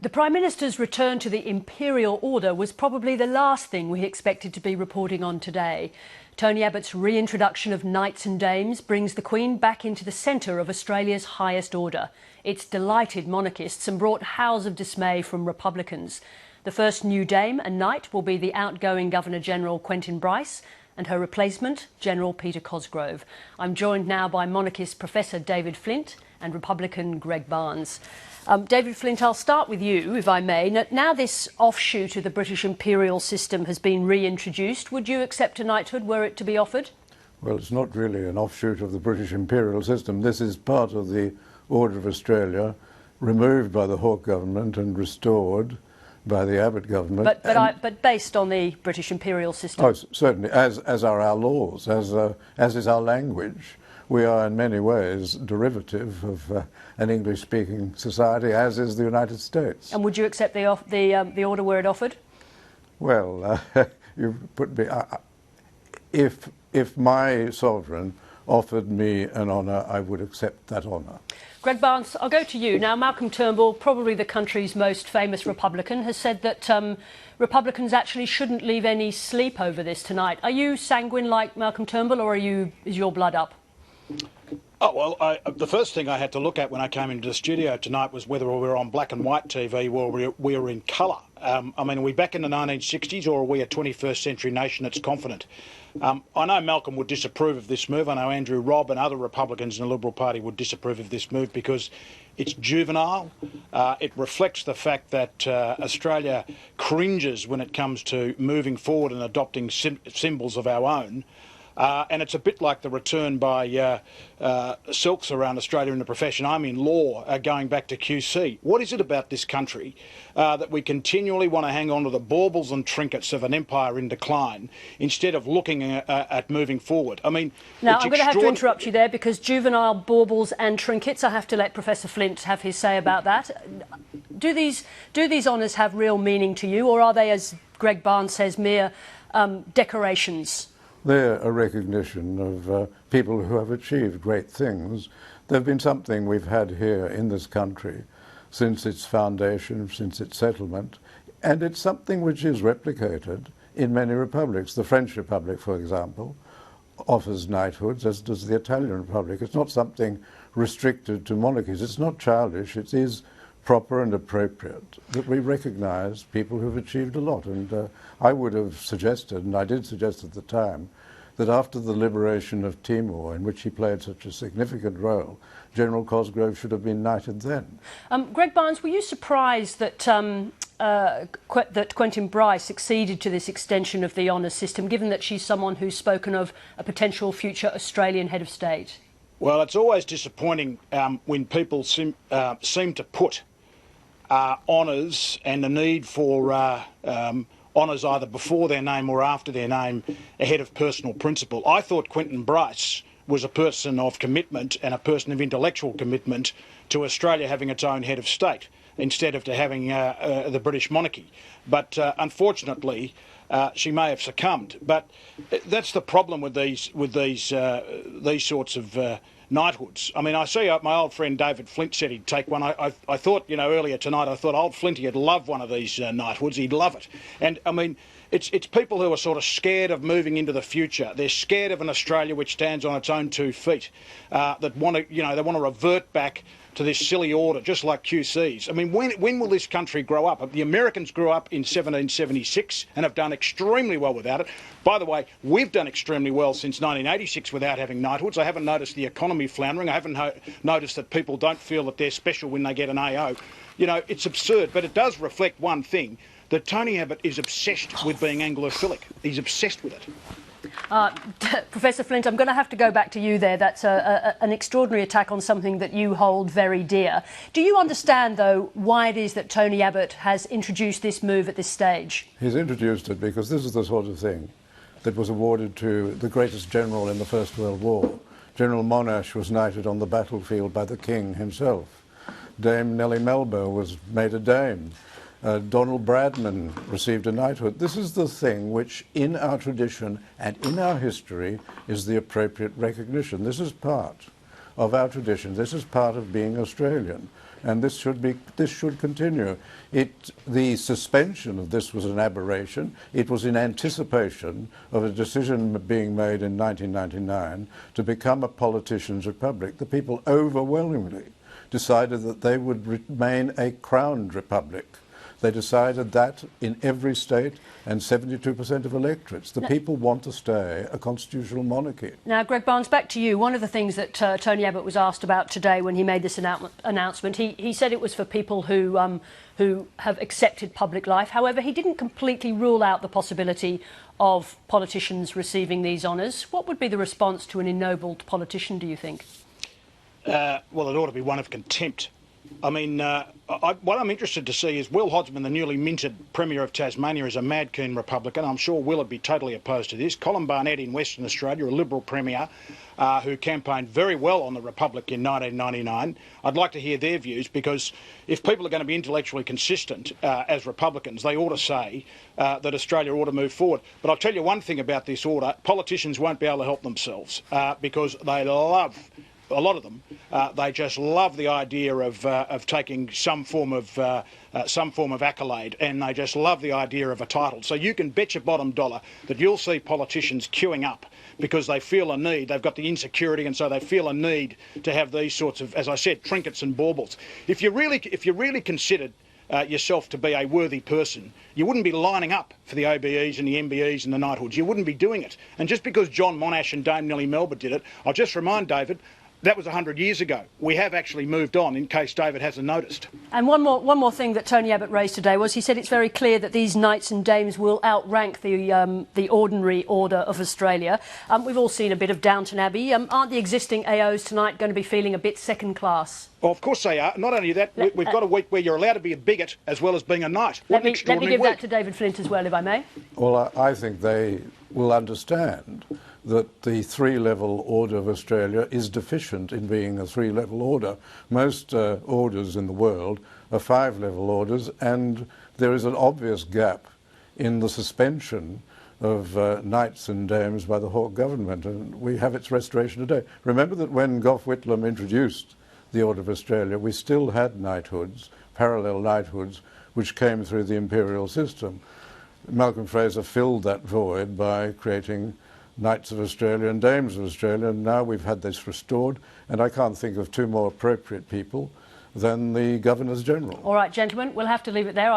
The Prime Minister's return to the imperial order was probably the last thing we expected to be reporting on today. Tony Abbott's reintroduction of knights and dames brings the Queen back into the centre of Australia's highest order. It's delighted monarchists and brought howls of dismay from Republicans. The first new dame and knight will be the outgoing Governor-General Quentin Bryce and her replacement, General Peter Cosgrove. I'm joined now by monarchist Professor David Flint and Republican Greg Barnes. David Flint, I'll start with you, if I may. Now this offshoot of the British imperial system has been reintroduced, would you accept a knighthood were it to be offered? Well, it's not really an offshoot of the British imperial system. This is part of the Order of Australia, removed by the Hawke government and restored by the Abbott government. But based on the British imperial system? Oh, certainly, as are our laws, as is our language. We are in many ways derivative of an English-speaking society, as is the United States. And would you accept the order were it offered? Well, you put me. If my sovereign offered me an honour, I would accept that honour. Greg Barnes, I'll go to you. Now, Malcolm Turnbull, probably the country's most famous Republican, has said that Republicans actually shouldn't leave any sleep over this tonight. Are you sanguine like Malcolm Turnbull, or is your blood up? Oh, well, the first thing I had to look at when I came into the studio tonight was whether we were on black and white TV or we were in colour. I mean, are we back in the 1960s, or are we a 21st century nation that's confident? I know Malcolm would disapprove of this move. I know Andrew Robb and other Republicans in the Liberal Party would disapprove of this move because it's juvenile. It reflects the fact that Australia cringes when it comes to moving forward and adopting symbols of our own. And it's a bit like the return by silks around Australia in the profession. I'm in law, going back to QC. What is it about this country that we continually want to hang on to the baubles and trinkets of an empire in decline instead of looking at moving forward? I mean, now I'm going to have to interrupt you there because juvenile baubles and trinkets. I have to let Professor Flint have his say about that. Do these honours have real meaning to you, or are they, as Greg Barnes says, mere decorations? They're a recognition of people who have achieved great things. They've been something we've had here in this country since its foundation, since its settlement, and it's something which is replicated in many republics. The French Republic, for example, offers knighthoods, as does the Italian Republic. It's not something restricted to monarchies. It's not childish. It is proper and appropriate that we recognise people who've achieved a lot. And I would have suggested, and I did suggest at the time, that after the liberation of Timor, in which he played such a significant role, General Cosgrove should have been knighted then. Greg Barnes, were you surprised that that Quentin Bryce acceded to this extension of the honours system, given that she's someone who's spoken of a potential future Australian head of state? Well, it's always disappointing when people seem to put honours and the need for honours either before their name or after their name ahead of personal principle. I thought Quentin Bryce was a person of commitment and a person of intellectual commitment to Australia having its own head of state instead of to having the British monarchy. But unfortunately, she may have succumbed. But that's the problem with these sorts of knighthoods. I mean, I see my old friend David Flint said he'd take one. I thought, earlier tonight, I thought old Flinty would love one of these knighthoods. He'd love it. And I mean, it's people who are sort of scared of moving into the future. They're scared of an Australia which stands on its own 2 feet. That want to, they want to revert back to this silly order, just like QCs. I mean, when will this country grow up? The Americans grew up in 1776 and have done extremely well without it. By the way, we've done extremely well since 1986 without having knighthoods. I haven't noticed the economy floundering. I haven't noticed that people don't feel that they're special when they get an AO. It's absurd, but it does reflect one thing, that Tony Abbott is obsessed with being Anglophilic. He's obsessed with it. Professor Flint, I'm going to have to go back to you there. That's an extraordinary attack on something that you hold very dear. Do you understand, though, why it is that Tony Abbott has introduced this move at this stage? He's introduced it because this is the sort of thing that was awarded to the greatest general in the First World War. General Monash was knighted on the battlefield by the King himself. Dame Nellie Melba was made a dame. Donald Bradman received a knighthood. This is the thing which, in our tradition and in our history, is the appropriate recognition. This is part of our tradition. This is part of being Australian. and this should continue. The suspension of this was an aberration. It was in anticipation of a decision being made in 1999 to become a politicians' republic. The people overwhelmingly decided that they would remain a crowned republic. They decided that in every state, and 72% of electorates. The people want to stay a constitutional monarchy. Now, Greg Barnes, back to you. One of the things that Tony Abbott was asked about today when he made this announcement, he said it was for people who have accepted public life. However, he didn't completely rule out the possibility of politicians receiving these honours. What would be the response to an ennobled politician, do you think? Well, it ought to be one of contempt. I mean, what I'm interested to see is Will Hodgman, the newly minted Premier of Tasmania, is a mad keen Republican. I'm sure Will would be totally opposed to this. Colin Barnett in Western Australia, a Liberal Premier who campaigned very well on the Republic in 1999. I'd like to hear their views, because if people are going to be intellectually consistent as Republicans, they ought to say that Australia ought to move forward. But I'll tell you one thing about this order: politicians won't be able to help themselves because they love... A lot of them, they just love the idea of taking some form of accolade, and they just love the idea of a title. So you can bet your bottom dollar that you'll see politicians queuing up because they feel a need. They've got the insecurity, and so they feel a need to have these sorts of, as I said, trinkets and baubles. If you really considered yourself to be a worthy person, you wouldn't be lining up for the OBEs and the MBEs and the Knighthoods. You wouldn't be doing it. And just because John Monash and Dame Nellie Melba did it, I'll just remind David, that was 100 years ago. We have actually moved on, in case David hasn't noticed. And one more thing that Tony Abbott raised today was he said it's very clear that these knights and dames will outrank the ordinary order of Australia. We've all seen a bit of Downton Abbey. Aren't the existing AOs tonight going to be feeling a bit second class? Well, of course they are. Not only that, we've got a week where you're allowed to be a bigot as well as being a knight. Let me give that to David Flint as well, if I may. Well, I think they will understand that the three-level order of Australia is deficient in being a three-level order. Most orders in the world are five-level orders, and there is an obvious gap in the suspension of knights and dames by the Hawke government, and we have its restoration today. Remember that when Gough Whitlam introduced the Order of Australia, we still had knighthoods, parallel knighthoods, which came through the imperial system. Malcolm Fraser filled that void by creating Knights of Australia and Dames of Australia, and now we've had this restored, and I can't think of two more appropriate people than the Governors-General. All right, gentlemen, we'll have to leave it there.